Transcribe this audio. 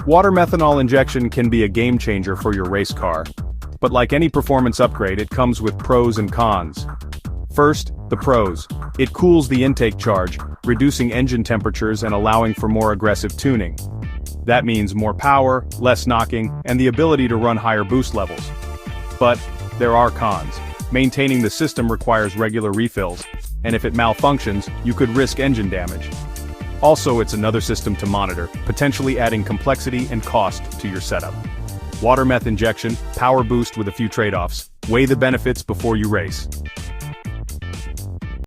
Water methanol injection can be a game changer for your race car. But like any performance upgrade, it comes with pros and cons. First, the pros. It cools the intake charge, reducing engine temperatures and allowing for more aggressive tuning. That means more power, less knocking, and the ability to run higher boost levels. But there are cons. Maintaining the system requires regular refills, and if it malfunctions, you could risk engine damage. Also, it's another system to monitor, potentially adding complexity and cost to your setup. Water meth injection, power boost with a few trade-offs. Weigh the benefits before you race.